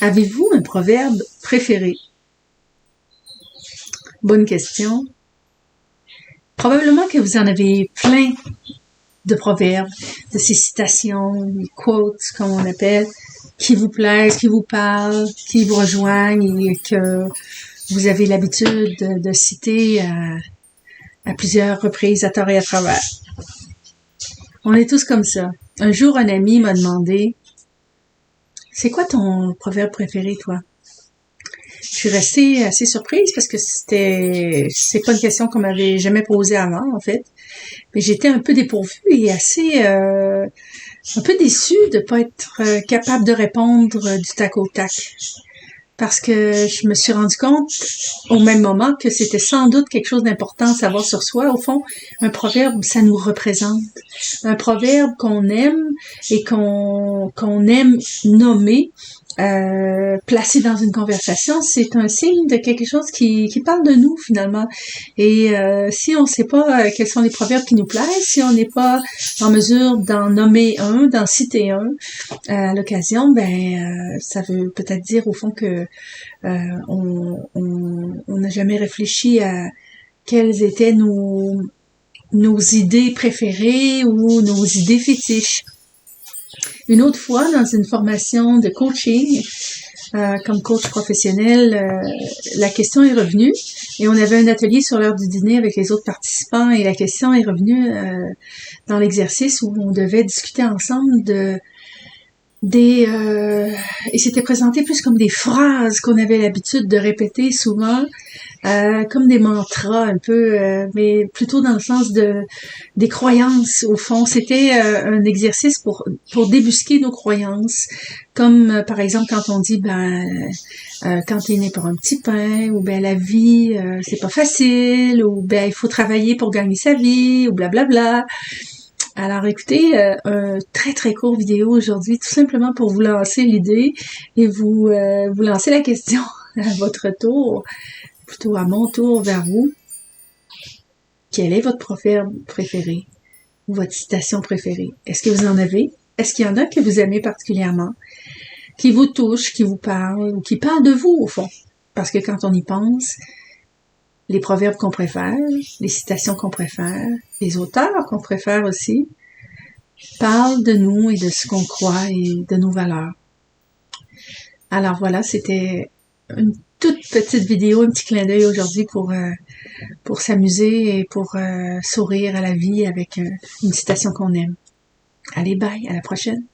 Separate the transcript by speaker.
Speaker 1: Avez-vous un proverbe préféré? Bonne question. Probablement que vous en avez plein de proverbes, de ces citations, des quotes, comme on appelle, qui vous plaisent, qui vous parlent, qui vous rejoignent et que vous avez l'habitude de citer à plusieurs reprises, à tort et à travers. On est tous comme ça. Un jour, un ami m'a demandé, c'est quoi ton proverbe préféré, toi? Je suis restée assez surprise parce que c'est pas une question qu'on m'avait jamais posée avant, en fait. Mais j'étais un peu dépourvue et un peu déçue de pas être capable de répondre du tac au tac. Parce que je me suis rendu compte au même moment que c'était sans doute quelque chose d'important à savoir sur soi. Au fond, un proverbe, ça nous représente. Un proverbe qu'on aime et qu'on aime nommer, placé dans une conversation, c'est un signe de quelque chose qui parle de nous finalement. Et si on ne sait pas quels sont les proverbes qui nous plaisent, si on n'est pas en mesure d'en nommer un, d'en citer un à l'occasion, ça veut peut-être dire au fond que on n'a jamais réfléchi à quelles étaient nos idées préférées ou nos idées fétiches. Une autre fois, dans une formation de coaching, comme coach professionnel, la question est revenue et on avait un atelier sur l'heure du dîner avec les autres participants et la question est revenue dans l'exercice où on devait discuter ensemble et c'était présenté plus comme des phrases qu'on avait l'habitude de répéter souvent, comme des mantras un peu, mais plutôt dans le sens des croyances. Au fond, c'était un exercice pour débusquer nos croyances, comme par exemple quand on dit quand t'es né pour un petit pain, ou la vie c'est pas facile, ou il faut travailler pour gagner sa vie, ou blablabla. Alors écoutez, un très très court vidéo aujourd'hui, tout simplement pour vous lancer l'idée et vous lancer la question à votre tour, plutôt à mon tour vers vous. Quel est votre proverbe préféré ou votre citation préférée? Est-ce que vous en avez? Est-ce qu'il y en a que vous aimez particulièrement, qui vous touchent, qui vous parlent ou qui parlent de vous au fond? Parce que quand on y pense, les proverbes qu'on préfère, les citations qu'on préfère, les auteurs qu'on préfère aussi, parlent de nous et de ce qu'on croit et de nos valeurs. Alors voilà, c'était une toute petite vidéo, un petit clin d'œil aujourd'hui pour s'amuser et pour sourire à la vie avec une citation qu'on aime. Allez, bye, à la prochaine!